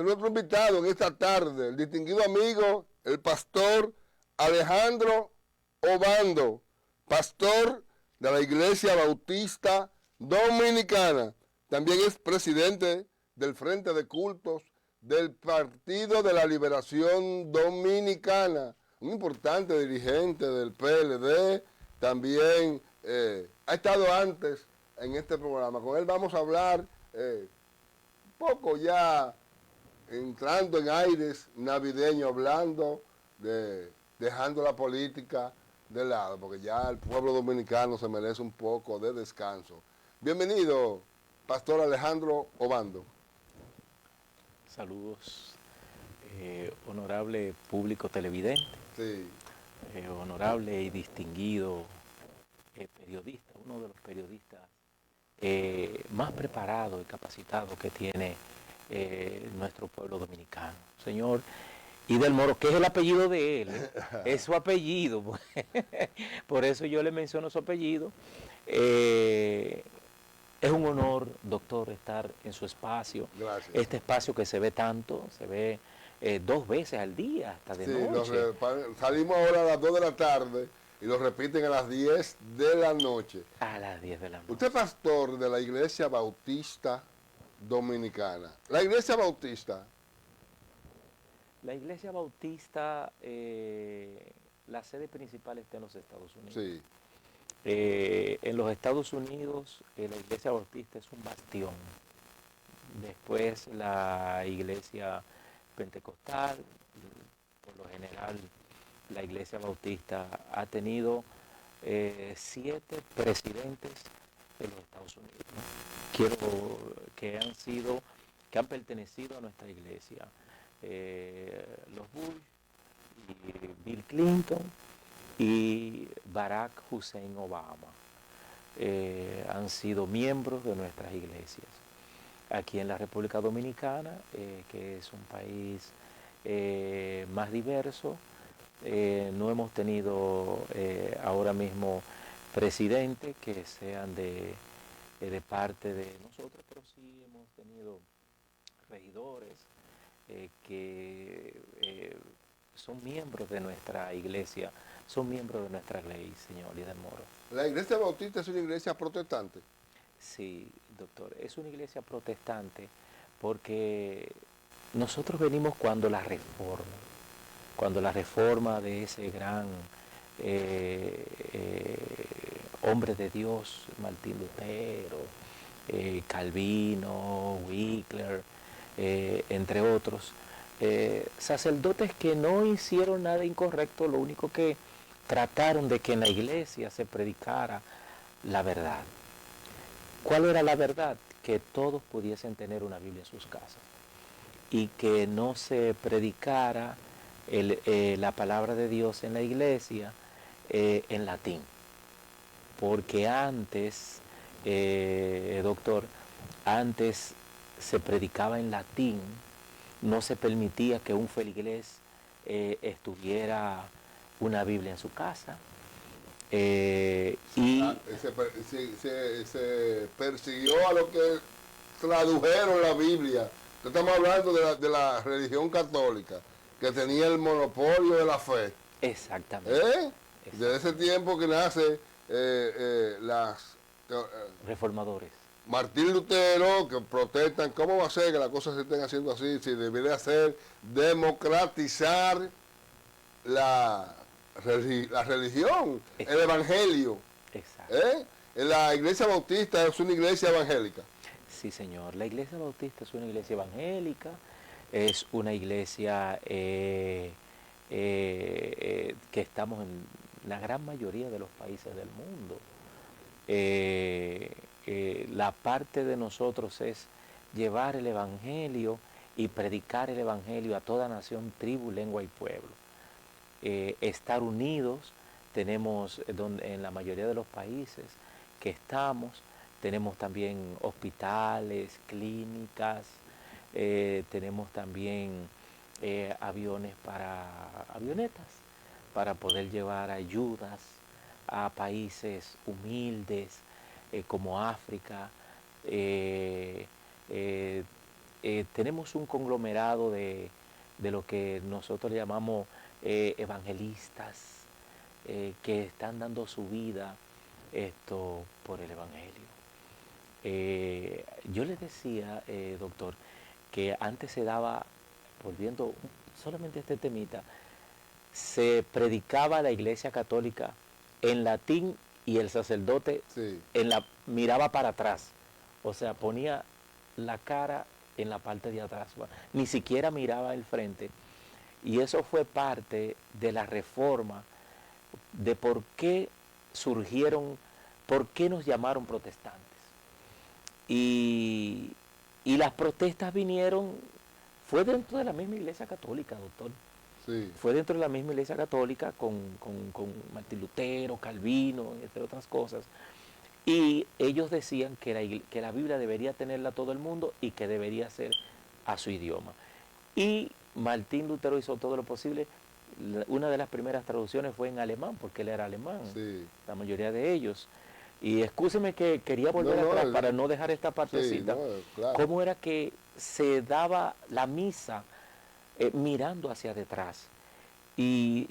es nuestro invitado en esta tarde, el distinguido amigo, el pastor Alejandro Obando, pastor de la Iglesia Bautista Dominicana. También es presidente del Frente de Cultos del Partido de la Liberación Dominicana, un importante dirigente del PLD. También ha estado antes en este programa. Con él vamos a hablar un poco ya entrando en aires navideños, hablando dejando la política de lado, porque ya el pueblo dominicano se merece un poco de descanso. Bienvenido, Pastor Alejandro Obando. Saludos, honorable público televidente, Sí. honorable y distinguido periodista, uno de los periodistas más preparados y capacitados que tiene nuestro pueblo dominicano. Señor Idel Moro, que es el apellido de él, es su apellido, por eso yo le menciono su apellido. Es un honor, doctor, estar en su espacio. Gracias. Este espacio que se ve tanto, se ve 2 veces al día, hasta de noche. Salimos ahora a las 2 de la tarde y lo repiten a las 10 de la noche. A las 10 de la noche. Usted es pastor de la Iglesia Bautista Dominicana. La Iglesia Bautista. La Iglesia Bautista, la sede principal está en los Estados Unidos. Sí. En los Estados Unidos, la Iglesia Bautista es un bastión. Después la Iglesia Pentecostal, por lo general, la Iglesia Bautista ha tenido 7 presidentes de los Estados Unidos. Quiero que han pertenecido a nuestra iglesia. Los Bush, y Bill Clinton y Barack Hussein Obama han sido miembros de nuestras iglesias. Aquí en la República Dominicana, que es un país más diverso, no hemos tenido ahora mismo presidentes que sean de parte de nosotros, pero sí hemos tenido regidores que son miembros de nuestra iglesia, son miembros de nuestra ley, señor Idel Moro. ¿La Iglesia Bautista es una iglesia protestante? Sí, doctor, es una iglesia protestante porque nosotros venimos cuando la reforma de ese gran hombre de Dios, Martín Lutero, Calvino, Wycliffe, entre otros, sacerdotes que no hicieron nada incorrecto, lo único que trataron de que en la iglesia se predicara la verdad. ¿Cuál era la verdad? Que todos pudiesen tener una Biblia en sus casas y que no se predicara la palabra de Dios en la iglesia en latín. Porque antes, doctor, antes se predicaba en latín, no se permitía que un feligrés estuviera una Biblia en su casa. Se persiguió a los que tradujeron la Biblia. Estamos hablando de la religión católica, que tenía el monopolio de la fe. Exactamente. Desde ese tiempo que nace reformadores. Martín Lutero, que protestan, ¿cómo va a ser que las cosas se estén haciendo así? Si debería ser democratizar la religión, el evangelio. Exacto. La iglesia bautista es una iglesia evangélica. Sí, señor. La iglesia bautista es una iglesia evangélica, es una iglesia que estamos en la gran mayoría de los países del mundo. La parte de nosotros es llevar el evangelio y predicar el evangelio a toda nación, tribu, lengua y pueblo. Estar unidos, tenemos en la mayoría de los países que estamos, tenemos también hospitales, clínicas, tenemos también avionetas para poder llevar ayudas a países humildes como África, tenemos un conglomerado de lo que nosotros llamamos evangelistas, que están dando su vida por el Evangelio. Yo les decía, doctor, que antes se daba, volviendo solamente a este temita, se predicaba la Iglesia Católica en latín y el sacerdote Sí. miraba para atrás, o sea, ponía la cara en la parte de atrás, ni siquiera miraba el frente, y eso fue parte de la reforma, de por qué surgieron, por qué nos llamaron protestantes. Y, y las protestas vinieron, fue dentro de la misma Iglesia Católica, doctor. Sí. Fue dentro de la misma Iglesia Católica con Martín Lutero, Calvino, entre otras cosas. Y ellos decían que la Biblia debería tenerla todo el mundo y que debería ser a su idioma. Y Martín Lutero hizo todo lo posible. Una de las primeras traducciones fue en alemán, porque él era alemán, Sí. la mayoría de ellos. Y excúseme que quería volver atrás para no dejar esta partecita. Sí, claro. ¿Cómo era que se daba la misa mirando hacia detrás? Y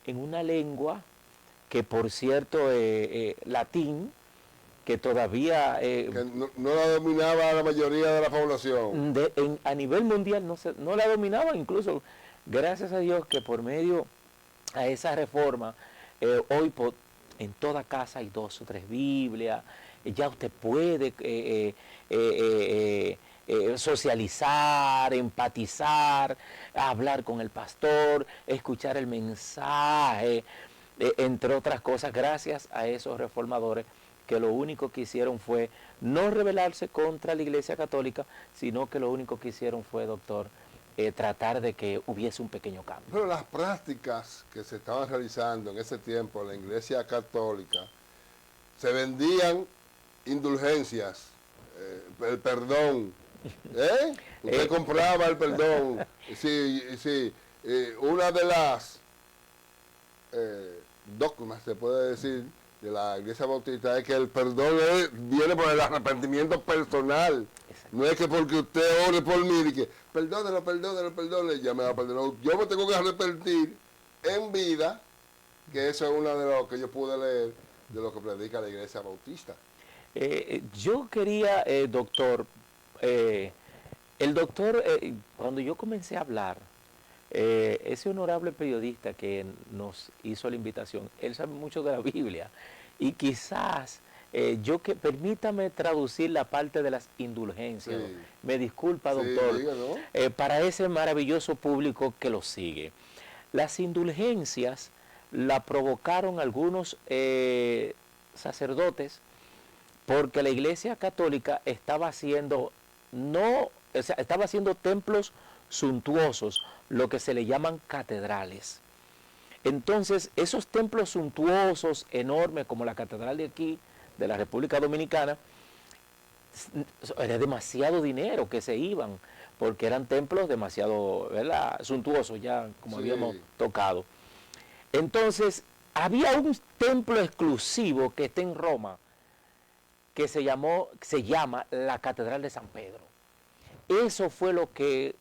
en una lengua que, por cierto, latín, que todavía Que no la dominaba la mayoría de la población. a nivel mundial no la dominaba, incluso gracias a Dios que por medio a esa reforma, hoy en toda casa hay 2 o 3 Biblias, ya usted puede socializar, empatizar, hablar con el pastor, escuchar el mensaje, entre otras cosas, gracias a esos reformadores que lo único que hicieron fue no rebelarse contra la Iglesia Católica, sino que lo único que hicieron fue, doctor, tratar de que hubiese un pequeño cambio. Pero las prácticas que se estaban realizando en ese tiempo en la Iglesia Católica, se vendían indulgencias, el perdón. Usted compraba el perdón. Sí, sí. Una de las dogmas, se puede decir, de la Iglesia Bautista es que el perdón viene por el arrepentimiento personal. No es que porque usted ore por mí y que perdónelo, ya me va a perdonar. Yo me tengo que arrepentir en vida, que eso es una de lo que yo pude leer de lo que predica la Iglesia Bautista. Yo quería, doctor, el doctor, cuando yo comencé a hablar, ese honorable periodista que nos hizo la invitación, él sabe mucho de la Biblia y quizás permítame traducir la parte de las indulgencias. Sí. Me disculpa, doctor, Sí, dígalo. para ese maravilloso público que lo sigue. Las indulgencias la provocaron algunos sacerdotes porque la Iglesia Católica estaba haciendo estaba haciendo templos suntuosos, lo que se le llaman catedrales. Entonces, esos templos suntuosos, enormes, como la catedral de aquí, de la República Dominicana, era demasiado dinero que se iban, porque eran templos demasiado, ¿verdad?, suntuosos, ya como Sí. habíamos tocado. Entonces, había un templo exclusivo que está en Roma, que se llama la Catedral de San Pedro. Eso fue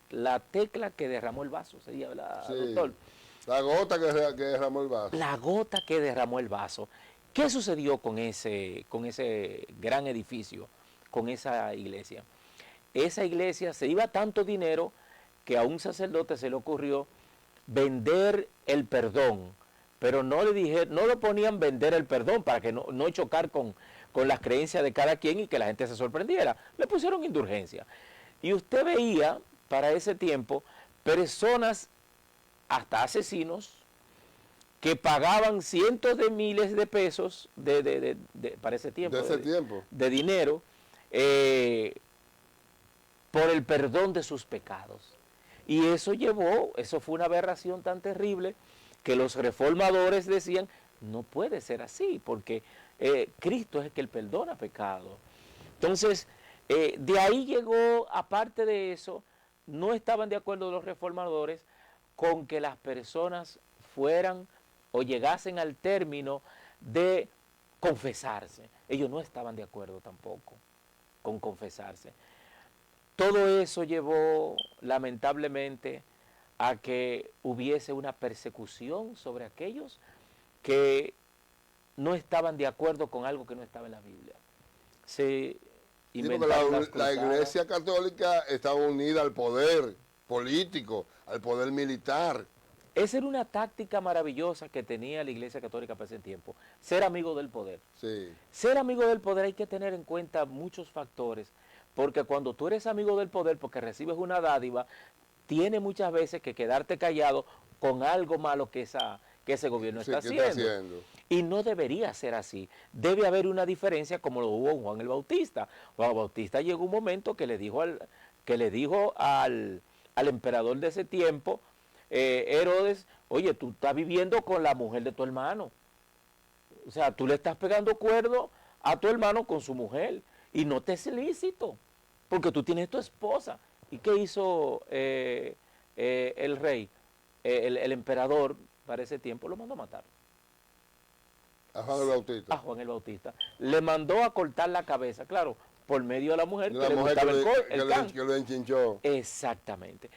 la tecla que derramó el vaso, sería, ¿verdad, Sí. doctor? La gota que derramó el vaso. La gota que derramó el vaso. ¿Qué sucedió con ese gran edificio, con esa iglesia? Esa iglesia se iba tanto dinero que a un sacerdote se le ocurrió vender el perdón, pero no lo ponían vender el perdón para que no chocar con las creencias de cada quien y que la gente se sorprendiera. Le pusieron indulgencia. Y usted veía para ese tiempo personas, hasta asesinos, que pagaban cientos de miles de pesos para ese tiempo, de dinero, por el perdón de sus pecados. Y eso fue una aberración tan terrible que los reformadores decían, no puede ser así, porque Cristo es el que perdona pecado. Entonces, de ahí llegó, aparte de eso, no estaban de acuerdo los reformadores con que las personas fueran o llegasen al término de confesarse. Ellos no estaban de acuerdo tampoco con confesarse. todo eso llevó, lamentablemente, a que hubiese una persecución sobre aquellos que no estaban de acuerdo con algo que no estaba en la Biblia. Se Sí, porque inventaron las la cruzadas. Iglesia Católica estaba unida al poder político, al poder militar. Esa era una táctica maravillosa que tenía la Iglesia Católica para ese tiempo, ser amigo del poder. Sí. Ser amigo del poder hay que tener en cuenta muchos factores, porque cuando tú eres amigo del poder, porque recibes una dádiva, tiene muchas veces que quedarte callado con algo malo que ese gobierno Sí, está ¿qué haciendo. está haciendo? Y no debería ser así. Debe haber una diferencia como lo hubo en Juan el Bautista. Juan el Bautista llegó un momento que le dijo al emperador de ese tiempo, Herodes, oye, tú estás viviendo con la mujer de tu hermano. O sea, tú le estás pegando cuerno a tu hermano con su mujer y no te es lícito, porque tú tienes tu esposa. ¿Y qué hizo el rey? El emperador para ese tiempo lo mandó a matar. A Juan el Bautista. A Juan el Bautista. Le mandó a cortar la cabeza, claro, por medio de la mujer De que la le mujer gustaba que el can. lo enchinchó. Exactamente.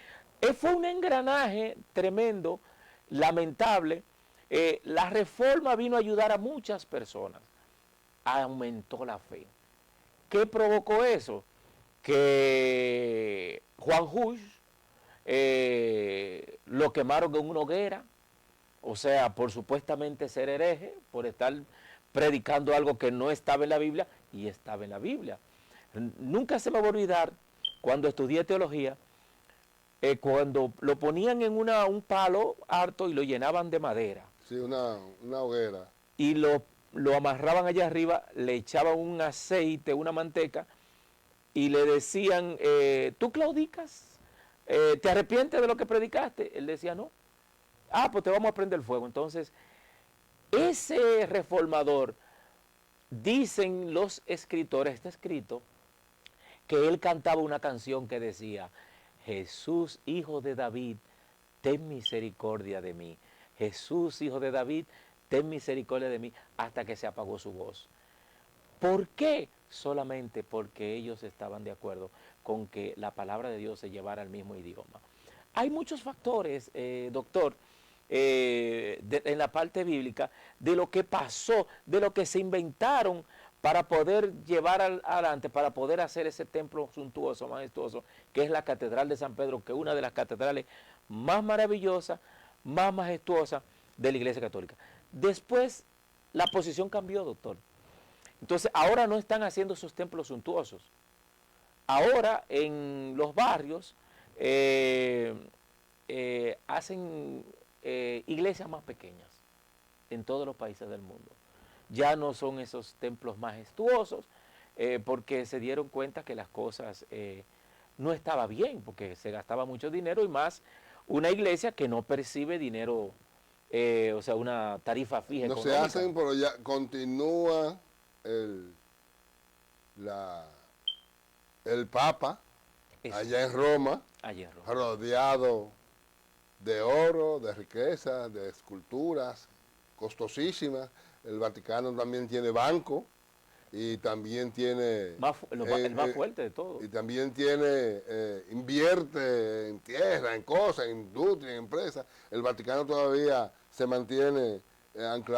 Fue un engranaje tremendo, lamentable. La reforma vino a ayudar a muchas personas. Aumentó la fe. ¿Qué provocó eso? Que Juan Hus lo quemaron en una hoguera, o sea, por supuestamente ser hereje, por estar predicando algo que no estaba en la Biblia, y estaba en la Biblia. Nunca se me va a olvidar, cuando estudié teología, cuando lo ponían en un palo harto y lo llenaban de madera. Sí, una hoguera. Y lo amarraban allá arriba, le echaban un aceite, una manteca, y le decían, ¿tú claudicas? ¿Te arrepientes de lo que predicaste? Él decía, no. Ah, pues te vamos a prender fuego. Entonces, ese reformador, dicen los escritores, está escrito, que él cantaba una canción que decía, Jesús, hijo de David, ten misericordia de mí. Jesús, hijo de David, ten misericordia de mí, hasta que se apagó su voz. ¿Por qué? Solamente porque ellos estaban de acuerdo con que la palabra de Dios se llevara al mismo idioma. Hay muchos factores, doctor, en la parte bíblica, de lo que pasó, de lo que se inventaron para poder llevar adelante, para poder hacer ese templo suntuoso, majestuoso, que es la Catedral de San Pedro, que es una de las catedrales más maravillosas, más majestuosas de la Iglesia Católica. Después, la posición cambió, doctor. Entonces, ahora no están haciendo esos templos suntuosos. Ahora, en los barrios, hacen iglesias más pequeñas en todos los países del mundo. Ya no son esos templos majestuosos, porque se dieron cuenta que las cosas no estaban bien, porque se gastaba mucho dinero y más una iglesia que no percibe dinero, o sea, una tarifa fija. No económica. se hacen, pero ya continúa el Papa allá en Roma, rodeado de oro, de riquezas, de esculturas costosísimas. El Vaticano también tiene banco y también tiene... el más fuerte de todo. Y también tiene, invierte en tierra, en cosas, en industria, en empresas. El Vaticano todavía se mantiene anclado